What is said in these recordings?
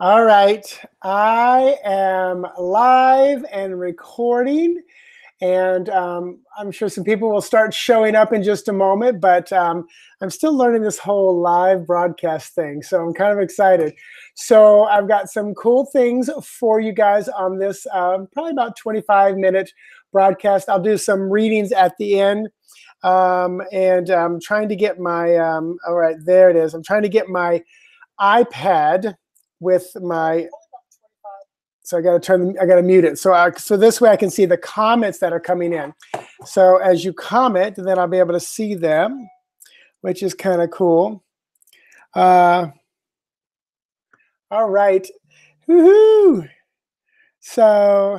All right, I am live and recording, and I'm sure some people will start showing up in just a moment, but I'm still learning this whole live broadcast thing, so I'm kind of excited. So I've got some cool things for you guys on this probably about 25-minute broadcast. I'll do some readings at the end, and I'm trying to get my, all right, there it is. I'm trying to get my iPad with my, so I got to mute it. So this way I can see the comments that are coming in. So as you comment, then I'll be able to see them, which is kind of cool. All right. Woohoo! So,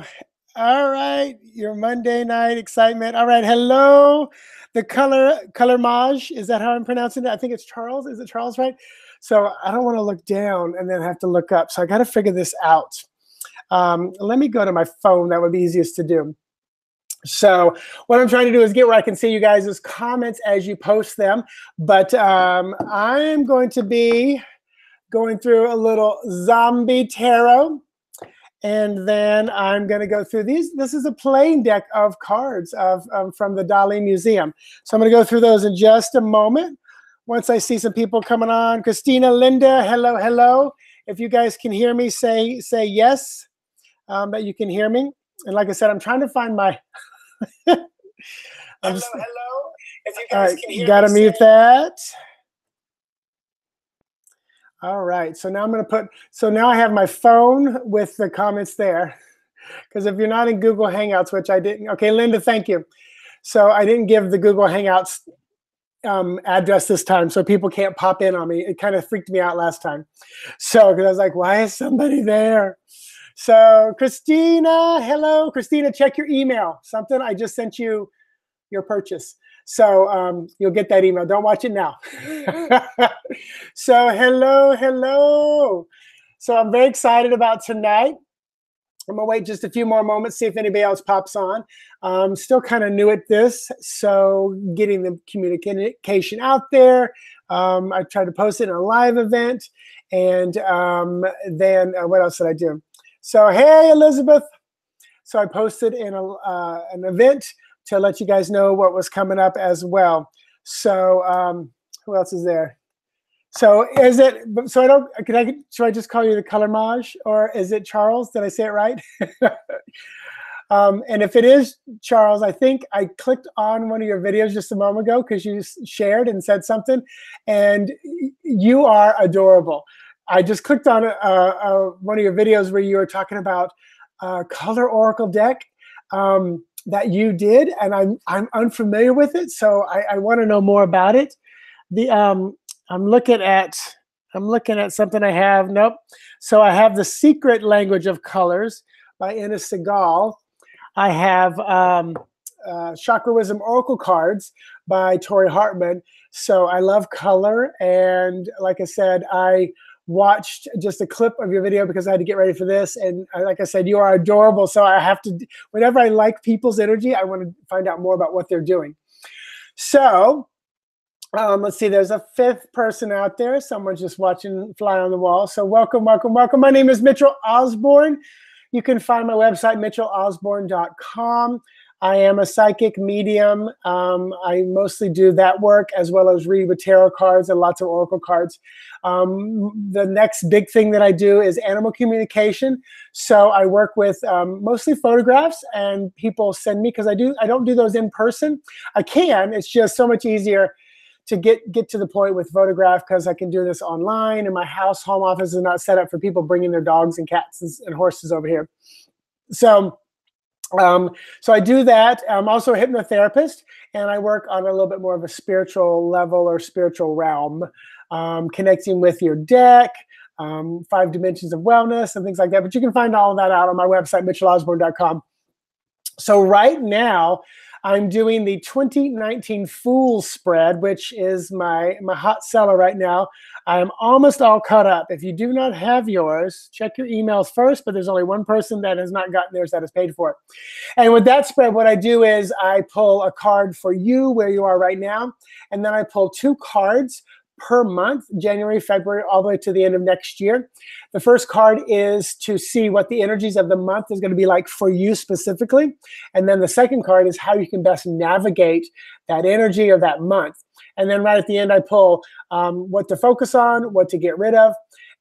all right, your Monday night excitement. All right, hello. The color mage, is that how I'm pronouncing it? I think it's Charles. Is it Charles, right? So I don't want to look down and then have to look up. So I got to figure this out. Let me go to my phone. That would be easiest to do. So what I'm trying to do is get where I can see you guys' comments as you post them. But I'm going to be going through a little zombie tarot. And then I'm going to go through these. This is a plain deck of cards from the Dali Museum. So I'm going to go through those in just a moment. Once I see some people coming on. Christina, Linda, hello, hello. If you guys can hear me, say yes, that you can hear me. And like I said, I'm trying to find my... hello, hello. If you guys can hear me, gotta mute that. All right, so now I'm going to put, so now I have my phone with the comments there. Because if you're not in Google Hangouts, which I didn't, okay, Linda, thank you. So I didn't give the Google Hangouts address this time, so people can't pop in on me. It kind of freaked me out last time. So, because I was like, why is somebody there? So Christina, hello. Christina, check your email. Something, I just sent you your purchase. So you'll get that email. Don't watch it now. So hello, hello. So I'm very excited about tonight. I'm going to wait just a few more moments, see if anybody else pops on. Still kind of new at this, so getting the communication out there. I tried to post it in a live event. And then what else did I do? So, hey, Elizabeth. So I posted in an event to let you guys know what was coming up as well. So who else is there? So is it, so I don't, should I just call you the color mage, or is it Charles? Did I say it right? And if it is Charles, I think I clicked on one of your videos just a moment ago because you shared and said something, and you are adorable. I just clicked on one of your videos where you were talking about color oracle deck that you did, and I'm unfamiliar with it, so I want to know more about it. I'm looking at something I have. Nope. So I have The Secret Language of Colors by Ina Segal. I have Chakra Wisdom Oracle Cards by Tori Hartman. So I love color. And like I said, I watched just a clip of your video because I had to get ready for this. And like I said, you are adorable. So I have to, whenever I like people's energy, I want to find out more about what they're doing. So let's see, there's a fifth person out there. Someone's just watching Fly on the Wall. So welcome, welcome, welcome. My name is Mitchell Osborn. You can find my website, mitchellosborn.com. I am a psychic medium. I mostly do that work as well as read with tarot cards and lots of oracle cards. The next big thing that I do is animal communication. So I work with mostly photographs, and people send me, because I don't do those in person. I can, it's just so much easier to get to the point with photograph, because I can do this online, and my home office is not set up for people bringing their dogs and cats and horses over here. So I do that. I'm also a hypnotherapist, and I work on a little bit more of a spiritual level or spiritual realm, connecting with your deck, 5 dimensions of wellness and things like that. But you can find all of that out on my website, mitchellosborn.com. So right now, I'm doing the 2019 Fool Spread, which is my hot seller right now. I'm almost all caught up. If you do not have yours, check your emails first, but there's only one person that has not gotten theirs that has paid for it. And with that spread, what I do is I pull a card for you where you are right now, and then I pull 2 cards per month, January, February, all the way to the end of next year. The first card is to see what the energies of the month is going to be like for you specifically. And then the second card is how you can best navigate that energy of that month. And then right at the end, I pull what to focus on, what to get rid of,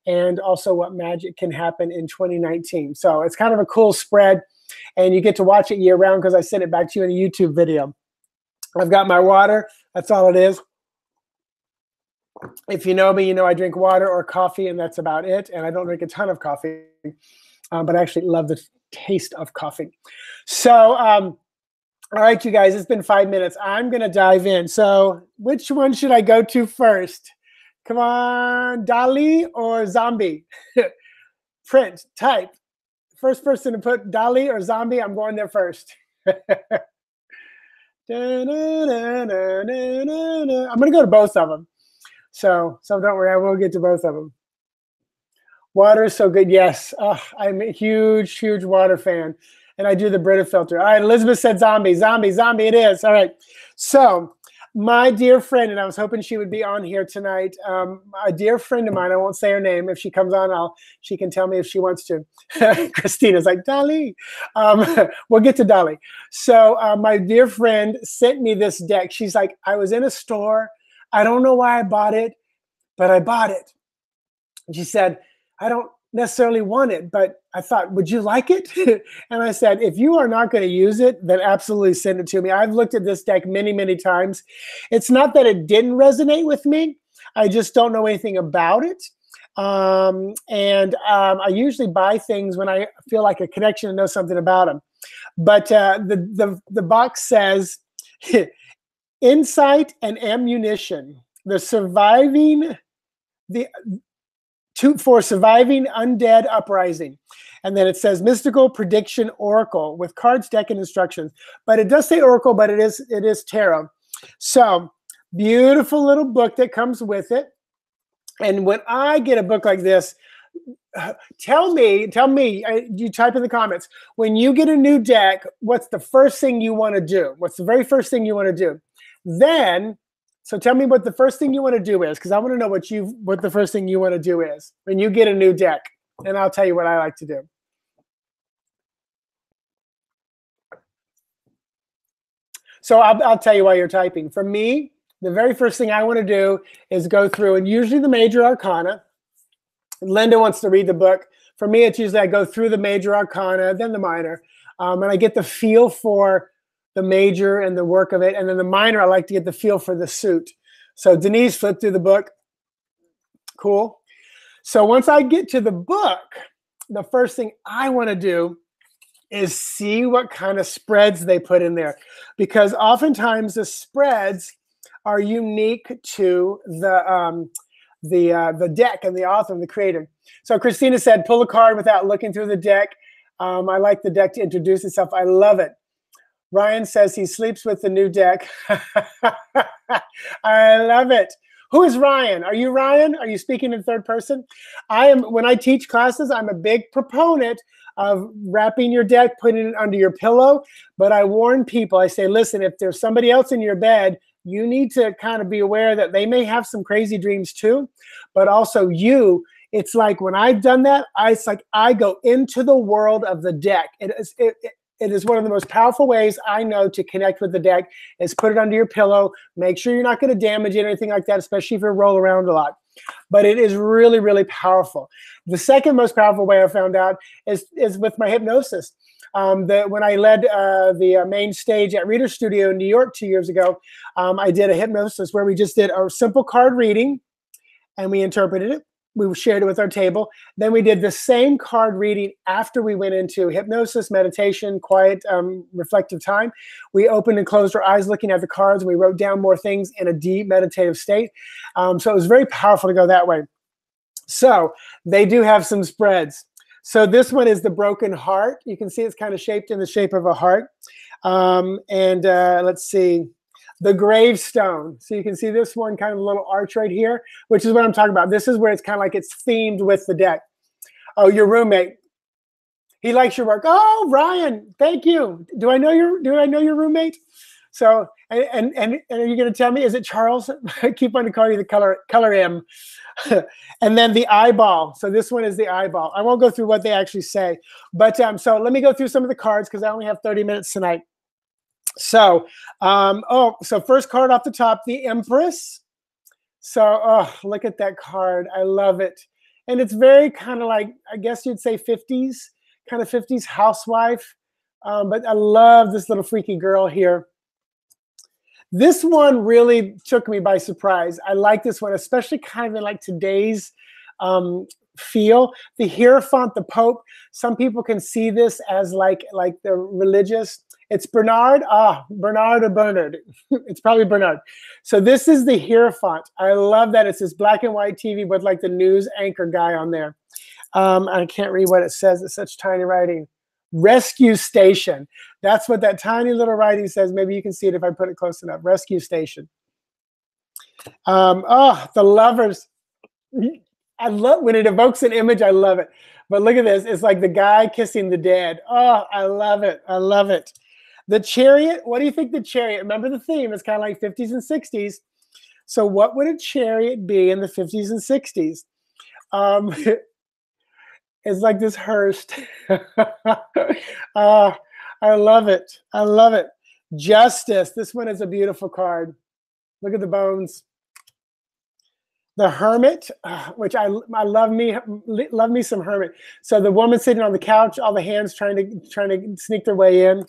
and also what magic can happen in 2019. So it's kind of a cool spread, and you get to watch it year round because I sent it back to you in a YouTube video. I've got my water. That's all it is. If you know me, you know I drink water or coffee, and that's about it. And I don't drink a ton of coffee, but I actually love the taste of coffee. So, all right, you guys, it's been 5 minutes. I'm going to dive in. So which one should I go to first? Come on, Dali or zombie? Print, type. First person to put Dali or zombie, I'm going there first. I'm going to go to both of them. So don't worry, I will get to both of them. Water is so good. Yes, I'm a huge, huge water fan. And I do the Brita filter. All right, Elizabeth said zombie, zombie, zombie it is. All right, so my dear friend, and I was hoping she would be on here tonight. A dear friend of mine, I won't say her name. If she comes on, she can tell me if she wants to. Christina's like, Dali. We'll get to Dali. So my dear friend sent me this deck. She's like, I was in a store. I don't know why I bought it, but I bought it. And she said, I don't necessarily want it, but I thought, would you like it? And I said, if you are not going to use it, then absolutely send it to me. I've looked at this deck many, many times. It's not that it didn't resonate with me. I just don't know anything about it. I usually buy things when I feel like a connection and know something about them. But the box says, insight and ammunition. For surviving undead uprising. And then it says mystical prediction oracle with cards, deck, and instructions. But it does say oracle, but it is tarot. So beautiful little book that comes with it. And when I get a book like this, tell me, you type in the comments, when you get a new deck, what's the first thing you want to do? What's the very first thing you want to do? Then, so tell me what the first thing you want to do is, because I want to know what the first thing you want to do is when you get a new deck, and I'll tell you what I like to do. So I'll tell you while you're typing. For me, the very first thing I want to do is go through, and usually the major arcana. Linda wants to read the book. For me, it's usually I go through the major arcana, then the minor, and I get the feel for the major and the work of it. And then the minor, I like to get the feel for the suit. So Denise flipped through the book. Cool. So once I get to the book, the first thing I want to do is see what kind of spreads they put in there. Because oftentimes the spreads are unique to the deck and the author and the creator. So Christina said, pull a card without looking through the deck. I like the deck to introduce itself. I love it. Ryan says he sleeps with the new deck. I love it. Who is Ryan? Are you Ryan? Are you speaking in third person? When I teach classes, I'm a big proponent of wrapping your deck, putting it under your pillow. But I warn people, I say, listen, if there's somebody else in your bed, you need to kind of be aware that they may have some crazy dreams too. But also it's like when I've done that, it's like I go into the world of the deck. It is one of the most powerful ways I know to connect with the deck is put it under your pillow. Make sure you're not going to damage it or anything like that, especially if you roll around a lot. But it is really, really powerful. The second most powerful way I found out is with my hypnosis. When I led the main stage at Reader Studio in New York 2 years ago, I did a hypnosis where we just did a simple card reading and we interpreted it. We shared it with our table. Then we did the same card reading after we went into hypnosis, meditation, quiet, reflective time. We opened and closed our eyes looking at the cards. And we wrote down more things in a deep meditative state. So it was very powerful to go that way. So they do have some spreads. So this one is the broken heart. You can see it's kind of shaped in the shape of a heart. Let's see. The gravestone. So you can see this one kind of a little arch right here, which is what I'm talking about. This is where it's kind of like it's themed with the deck. Oh, your roommate. He likes your work. Oh, Ryan, thank you. Do I know your roommate? So, and are you going to tell me, is it Charles? I keep on to call you the color M. And then the eyeball. So this one is the eyeball. I won't go through what they actually say, but so let me go through some of the cards because I only have 30 minutes tonight. So, so first card off the top, the Empress. So, oh, look at that card. I love it. And it's very kind of like, I guess you'd say 50s, kind of 50s housewife. But I love this little freaky girl here. This one really took me by surprise. I like this one, especially kind of in like today's feel. The Hierophant, the Pope. Some people can see this as like the religious. It's Bernard. Bernard or Bernard. It's probably Bernard. So this is the Hierophant. I love that. It's this black and white TV with like the news anchor guy on there. I can't read what it says. It's such tiny writing. Rescue Station. That's what that tiny little writing says. Maybe you can see it if I put it close enough. Rescue Station. The Lovers. I love when it evokes an image. I love it. But look at this. It's like the guy kissing the dead. Oh, I love it. I love it. The Chariot. What do you think the Chariot? Remember the theme. It's kind of like 50s and 60s. So what would a chariot be in the 50s and 60s? It's like this hearse. I love it. I love it. Justice. This one is a beautiful card. Look at the bones. The Hermit, which I love me some Hermit. So the woman sitting on the couch, all the hands trying to sneak their way in.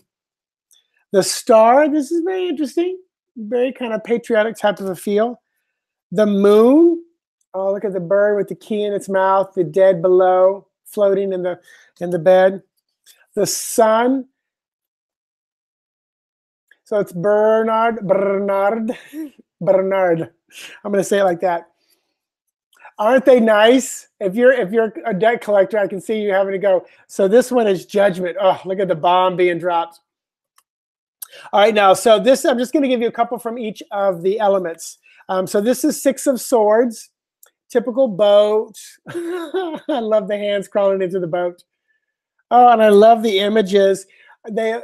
The Star. This is very interesting. Very kind of patriotic type of a feel. The Moon. Oh, look at the bird with the key in its mouth. The dead below, floating in the bed. The Sun. So it's Bernard. I'm going to say it like that. Aren't they nice? If you're a debt collector, I can see you having to go. So this one is Judgment. Oh, look at the bomb being dropped. All right, now, so this, I'm just going to give you a couple from each of the elements. So this is Six of Swords. Typical boat. I love the hands crawling into the boat. Oh, and I love the images. They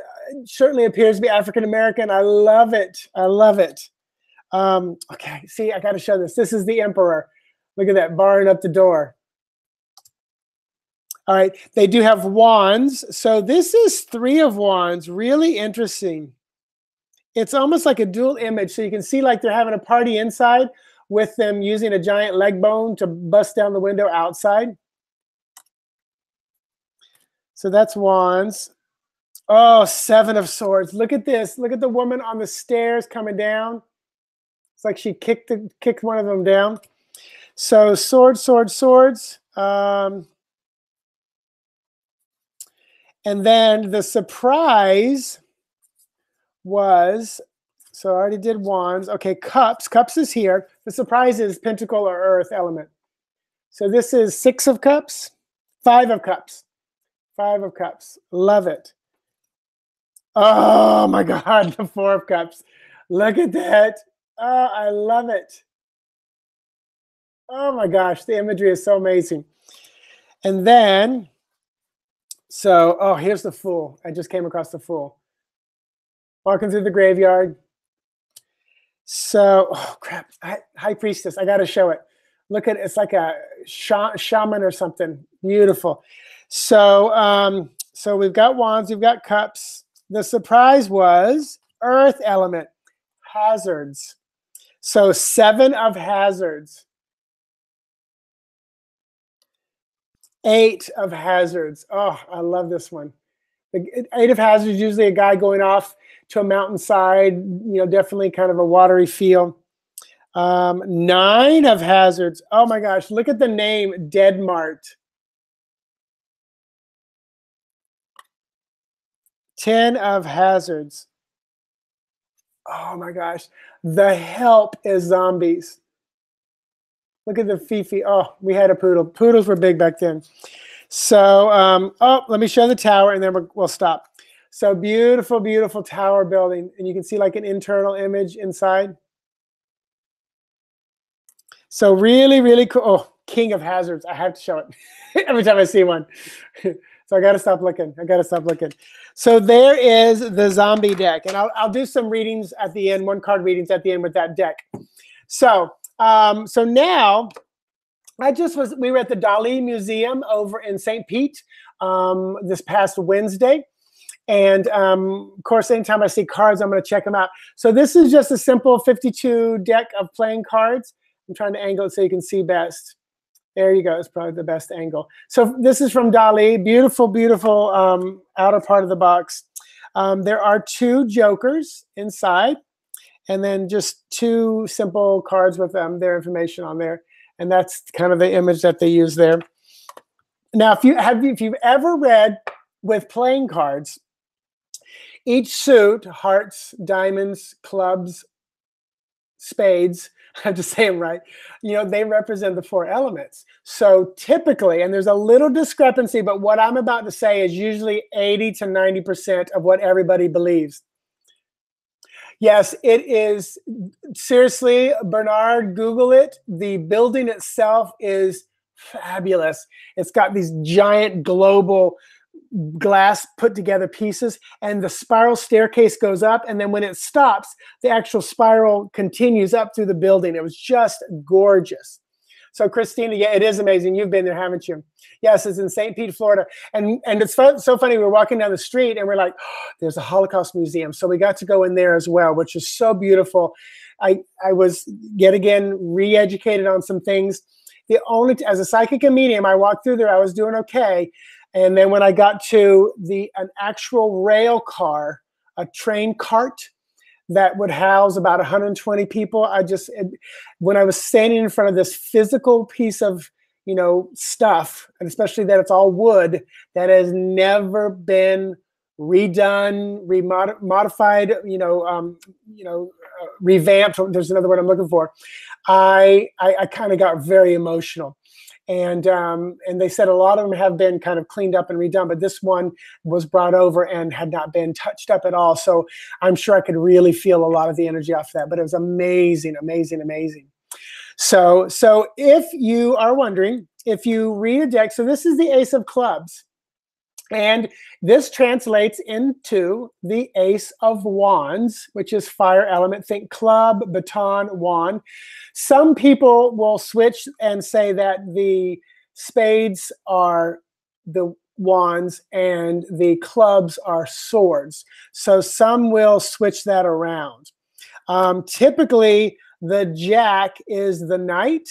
certainly appears to be African American. I love it. I love it. Okay, see, I got to show this. This is the Emperor. Look at that, barring up the door. All right, they do have wands. So this is Three of Wands. Really interesting. It's almost like a dual image. So you can see like they're having a party inside with them using a giant leg bone to bust down the window outside. So that's Wands. Oh, Seven of Swords. Look at this. Look at the woman on the stairs coming down. It's like she kicked one of them down. So swords, swords, swords. And then the surprise was, so I already did wands. Okay, cups. Cups is here. The surprise is pentacle or earth element. So this is Six of Cups, Five of Cups. Five of Cups. Love it. Oh my God, the Four of Cups. Look at that. Oh, I love it. Oh my gosh, the imagery is so amazing. And then, so, oh, here's the Fool. I just came across the Fool. Walking through the graveyard. So, oh crap, High Priestess, I got to show it. Look at it, it's like a shaman or something. Beautiful. So, so we've got wands, we've got cups. The surprise was earth element, hazards. So Seven of Hazards. Eight of Hazards. Oh, I love this one. The Eight of Hazards is usually a guy going off to a mountainside, you know, definitely kind of a watery feel. Nine of Hazards. Oh my gosh, look at the name, Dead Mart. 10 of Hazards. Oh my gosh, the Help is zombies. Look at the Fifi. Oh, we had a poodle. Poodles were big back then. So, oh, let me show the tower and then we'll stop. So beautiful, beautiful tower building. And you can see like an internal image inside. So really, really cool. Oh, King of Hazards. I have to show it every time I see one. So I got to stop looking. I got to stop looking. So there is the zombie deck. And I'll do some readings at the end, one card readings at the end with that deck. So, so now we were at the Dali Museum over in St. Pete this past Wednesday. And of course, anytime I see cards, I'm going to check them out. So this is just a simple 52 deck of playing cards. I'm trying to angle it so you can see best. There you go. It's probably the best angle. So this is from Dali. Beautiful, beautiful outer part of the box. There are 2 jokers inside, and then just 2 simple cards with their information on there. And that's kind of the image that they use there. Now, if you've ever read with playing cards, each suit, hearts, diamonds, clubs, spades, I have to say them right, they represent the 4 elements. So typically, and there's a little discrepancy, but what I'm about to say is usually 80 to 90% of what everybody believes. Yes, it is. Seriously, Bernard, Google it. The building itself is fabulous. It's got these giant global glass put together pieces, and the spiral staircase goes up, and then when it stops, the actual spiral continues up through the building. It was just gorgeous. So Christina, yeah, it is amazing. You've been there, haven't you? Yes, it's in St. Pete, Florida. And it's so funny. We're walking down the street and we're like, oh, there's a Holocaust museum. So we got to go in there as well, which is so beautiful. I was yet again re-educated on some things. As a psychic and medium, I walked through there, I was doing okay. And then when I got to an actual rail car, a train cart that would house about 120 people, when I was standing in front of this physical piece of, stuff, and especially that it's all wood, that has never been redone, modified, revamped. There's another word I'm looking for. I kind of got very emotional. And they said a lot of them have been kind of cleaned up and redone, but this one was brought over and had not been touched up at all. So I'm sure I could really feel a lot of the energy off that, but it was amazing, amazing, amazing. So if you are wondering, if you read a deck, so this is the Ace of Clubs, and this translates into the Ace of Wands, which is fire element. Think club, baton, wand. Some people will switch and say that the spades are the wands and the clubs are swords. So some will switch that around. Typically, the Jack is the knight,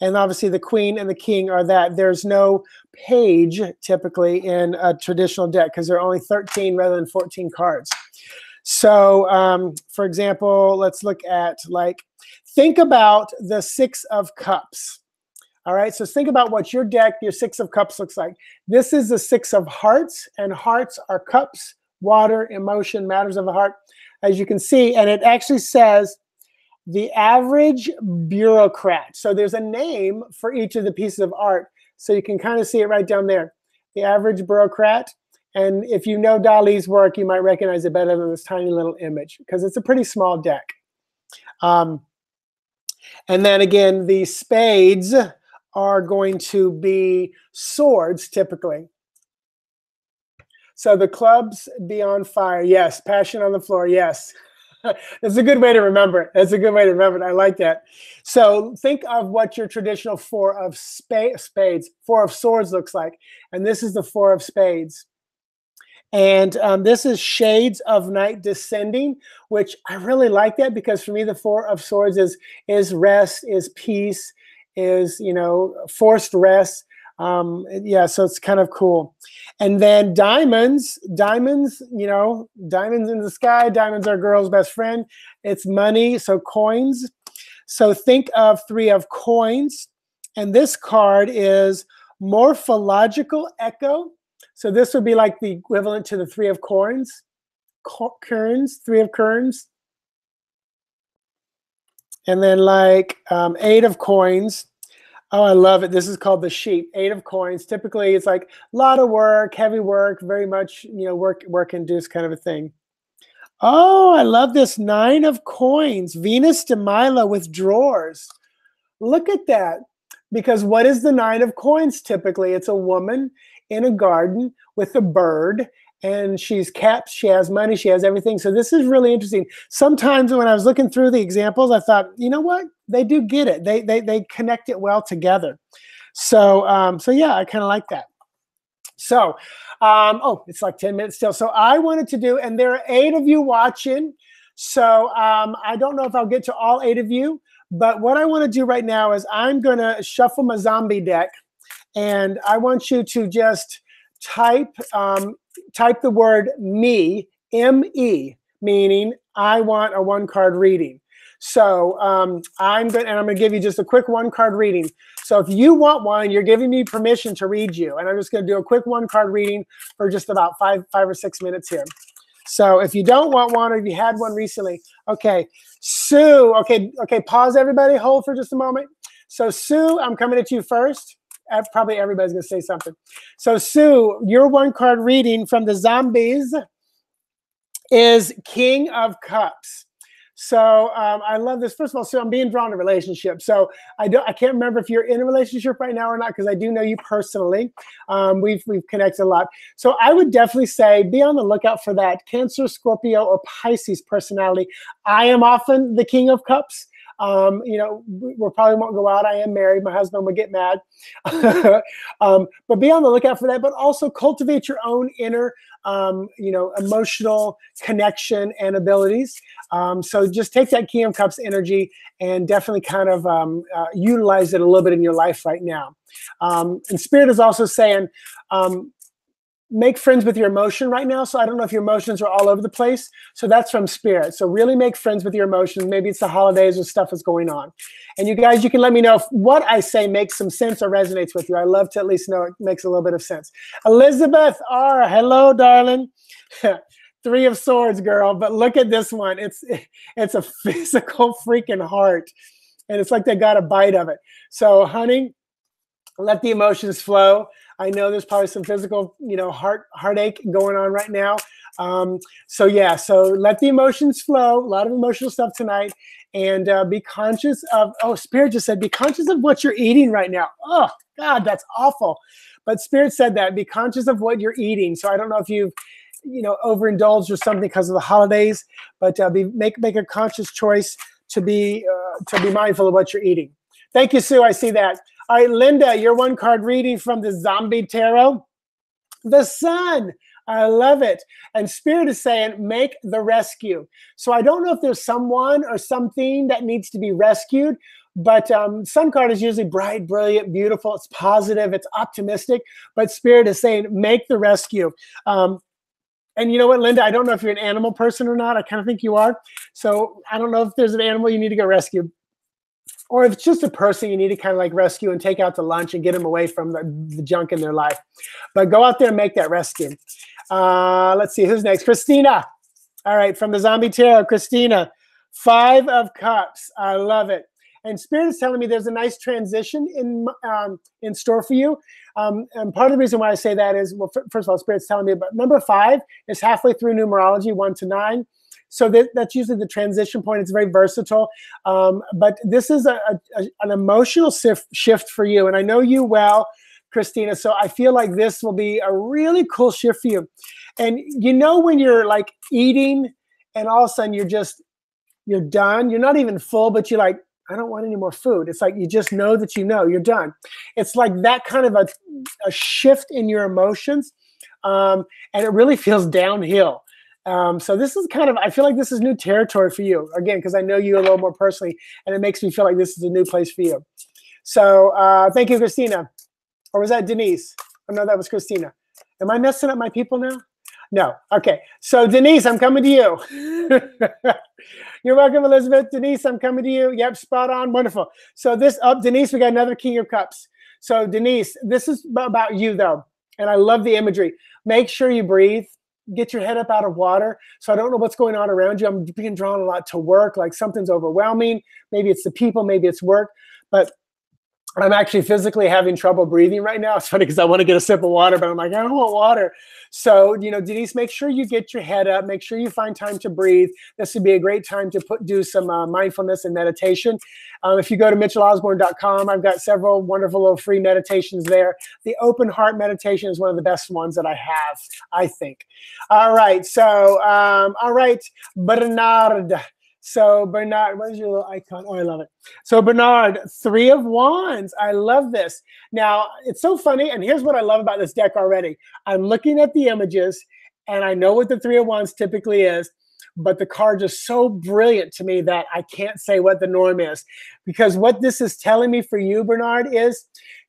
and obviously the queen and the king are that. There's no page typically in a traditional deck because there are only 13 rather than 14 cards. So for example, let's look at, think about the 6 of Cups. All right, so think about what your deck, your 6 of Cups looks like. This is the 6 of Hearts, and hearts are cups, water, emotion, matters of the heart, as you can see. And it actually says the average bureaucrat. So there's a name for each of the pieces of art. So you can kind of see it right down there. The average bureaucrat. And if you know Dali's work, you might recognize it better than this tiny little image because it's a pretty small deck. And then again, the spades are going to be swords typically. So the clubs be on fire. Yes. Passion on the floor. Yes. That's a good way to remember it. That's a good way to remember it. I like that. So think of what your traditional 4 of spades, 4 of swords looks like. And this is the 4 of spades. And this is Shades of Night Descending, which I really like that because for me, the 4 of swords is rest, is peace, is, forced rest. Yeah, so it's kind of cool. And then diamonds, diamonds in the sky. Diamonds are girl's best friend. It's money, so coins. So think of 3 of coins. And this card is morphological echo. So this would be like the equivalent to the 3 of coins. Kerns, 3 of kerns. And then 8 of coins. Oh, I love it. This is called the sheep, 8 of coins. Typically, it's like a lot of work, heavy work, very much, work-induced kind of a thing. Oh, I love this 9 of coins, Venus de Milo with drawers. Look at that. Because what is the nine of coins typically? It's a woman in a garden with a bird, and she's kept, she has money, she has everything. So this is really interesting. Sometimes when I was looking through the examples, I thought, you know what? They do get it. They connect it well together. So, yeah, I kind of like that. So, oh, it's like 10 minutes still. So I wanted to do, and there are 8 of you watching. So I don't know if I'll get to all 8 of you, but what I want to do right now is I'm going to shuffle my zombie deck, and I want you to just type the word me, M-E, meaning I want a 1-card reading. So I'm going to give you just a quick 1-card reading. So if you want one, you're giving me permission to read you. And I'm just going to do a quick 1-card reading for just about 5 or 6 minutes here. So if you don't want one, or if you had one recently, okay. Sue, okay, pause everybody, hold for just a moment. So Sue, I'm coming at you first. Probably everybody's going to say something. So Sue, your 1-card reading from the zombies is King of Cups. So I love this. First of all, Sue, I'm being drawn to relationship. So I can't remember if you're in a relationship right now or not, because I do know you personally. We've connected a lot. So I would definitely say be on the lookout for that Cancer, Scorpio, or Pisces personality. I am often the King of Cups. You know, we probably won't go out. I am married. My husband would get mad. But be on the lookout for that. But also cultivate your own inner, you know, emotional connection and abilities. So just take that King of Cups energy and definitely kind of utilize it a little bit in your life right now. And Spirit is also saying, make friends with your emotion right now. So I don't know if your emotions are all over the place. So that's from Spirit. So really make friends with your emotions. Maybe it's the holidays or stuff that's going on. And you guys, you can let me know if what I say makes some sense or resonates with you. I love to at least know it makes a little bit of sense. Elizabeth R., hello, darling. 3 of Swords, girl. But look at this one. It's a physical freaking heart. And it's like they got a bite of it. So honey, let the emotions flow. I know there's probably some physical, you know, heartache going on right now. So yeah, so let the emotions flow. A lot of emotional stuff tonight. And be conscious of, oh, Spirit just said, be conscious of what you're eating right now. Oh, God, that's awful. But Spirit said that, be conscious of what you're eating. So I don't know if you've, you know, overindulged or something because of the holidays, but make a conscious choice to be mindful of what you're eating. Thank you, Sue. I see that. All right, Linda, your 1-card reading from the Zombie Tarot. The Sun. I love it. And Spirit is saying, make the rescue. So I don't know if there's someone or something that needs to be rescued, but Sun card is usually bright, brilliant, beautiful. It's positive. It's optimistic. But Spirit is saying, make the rescue. And you know what, Linda? I don't know if you're an animal person or not. I kind of think you are. So I don't know if there's an animal you need to go rescue. Or if it's just a person you need to kind of like rescue and take out to lunch and get them away from the junk in their life. But go out there and make that rescue. Let's see, who's next? Christina. All right, from the Zombie Tarot, Christina. 5 of Cups. I love it. And Spirit is telling me there's a nice transition in store for you. And part of the reason why I say that is, well, first of all, Spirit's telling me about number 5 is halfway through numerology, 1 to 9. So that's usually the transition point. It's very versatile. But this is an emotional shift for you. And I know you well, Christina. So I feel like this will be a really cool shift for you. And you know when you're like eating and all of a sudden you're done. You're not even full, but you're like, I don't want any more food. It's like you just know that you know you're done. It's like that kind of a shift in your emotions. And it really feels downhill. So this is kind of, I feel like this is new territory for you. Again, because I know you a little more personally, and it makes me feel like this is a new place for you. So thank you, Christina. Or was that Denise? Oh, no, that was Christina. Am I messing up my people now? No. Okay. So Denise, I'm coming to you. You're welcome, Elizabeth. Denise, I'm coming to you. Yep, spot on. Wonderful. So Denise, we got another King of Cups. So Denise, this is about you, though. And I love the imagery. Make sure you breathe. Get your head up out of water. So I don't know what's going on around you. I'm being drawn a lot to work, like something's overwhelming. Maybe it's the people, maybe it's work. But I'm actually physically having trouble breathing right now. It's funny because I want to get a sip of water, but I'm like, I don't want water. So, Denise, make sure you get your head up. Make sure you find time to breathe. This would be a great time to do some mindfulness and meditation. If you go to mitchellosborn.com, I've got several wonderful little free meditations there. The open heart meditation is one of the best ones that I have, I think. All right. So, Bernard. So Bernard, what is your little icon? Oh, I love it. So Bernard, 3 of Wands. I love this. Now, it's so funny, and here's what I love about this deck already. I'm looking at the images, and I know what the 3 of Wands typically is, but the cards are so brilliant to me that I can't say what the norm is. Because what this is telling me for you, Bernard, is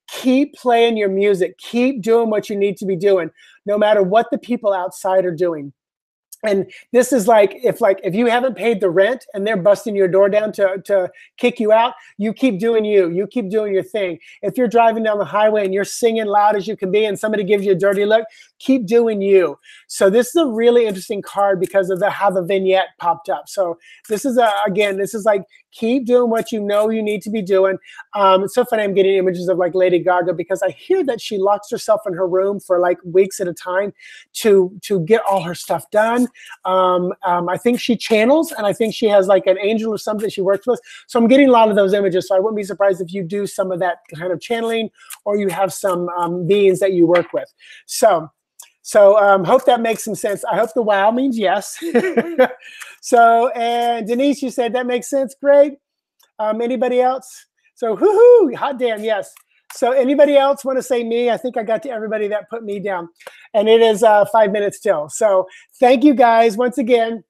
keep playing your music. Keep doing what you need to be doing, no matter what the people outside are doing. And this is like if you haven't paid the rent and they're busting your door down to kick you out, you keep doing you. You keep doing your thing. If you're driving down the highway and you're singing loud as you can be and somebody gives you a dirty look, keep doing you. So this is a really interesting card because of how the vignette popped up. So this is this is like keep doing what you know you need to be doing. It's so funny I'm getting images of like Lady Gaga because I hear that she locks herself in her room for like weeks at a time to get all her stuff done. I think she channels, and I think she has like an angel or something she works with. So I'm getting a lot of those images. So I wouldn't be surprised if you do some of that kind of channeling, or you have some beings that you work with. So hope that makes some sense. I hope the wow means yes. So, and Denise, you said that makes sense. Great. Anybody else? So, hoo-hoo, hot damn, yes. So anybody else want to say me? I think I got to everybody that put me down. And it is 5 minutes till. So thank you guys once again.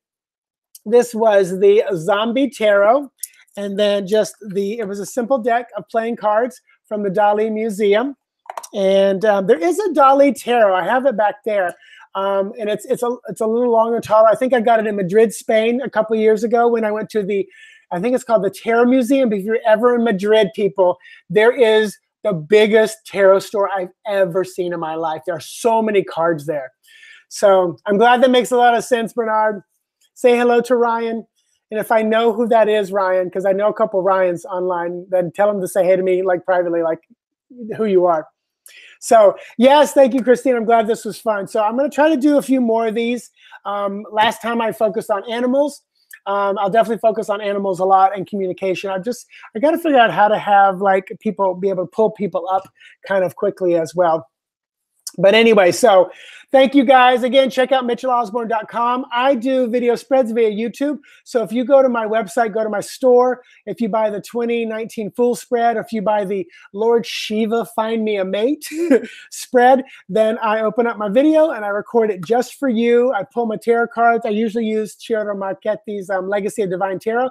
This was the Zombie Tarot. And then it was a simple deck of playing cards from the Dali Museum. And there is a Dali Tarot. I have it back there. And it's a little longer, taller. I think I got it in Madrid, Spain a couple of years ago when I went to I think it's called the Tarot Museum. But if you're ever in Madrid, people, there is the biggest tarot store I've ever seen in my life. There are so many cards there. So I'm glad that makes a lot of sense, Bernard. Say hello to Ryan. And if I know who that is, Ryan, because I know a couple of Ryans online, then tell them to say hey to me, like privately, like who you are. So yes, thank you, Christine. I'm glad this was fun. So I'm going to try to do a few more of these. Last time I focused on animals. I'll definitely focus on animals a lot and communication. I got to figure out how to have like people be able to pull people up kind of quickly as well. But anyway, so thank you guys. Again, check out mitchellosborn.com. I do video spreads via YouTube. So if you go to my website, go to my store, if you buy the 2019 Fool spread, if you buy the Lord Shiva Find Me a Mate spread, then I open up my video and I record it just for you. I pull my tarot cards. I usually use Chiara Marchetti's Legacy of Divine Tarot.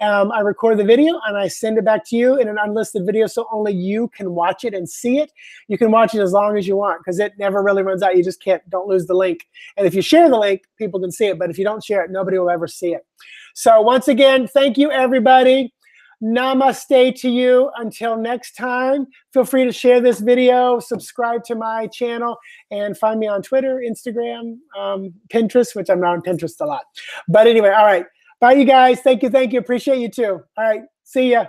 I record the video and I send it back to you in an unlisted video so only you can watch it and see it. You can watch it as long as you want because it never really runs out. You just don't lose the link. And if you share the link, people can see it. But if you don't share it, nobody will ever see it. So once again, thank you, everybody. Namaste to you. Until next time, feel free to share this video, subscribe to my channel, and find me on Twitter, Instagram, Pinterest, which I'm not on Pinterest a lot. But anyway, all right. Bye, you guys. Thank you. Thank you. Appreciate you too. All right. See ya.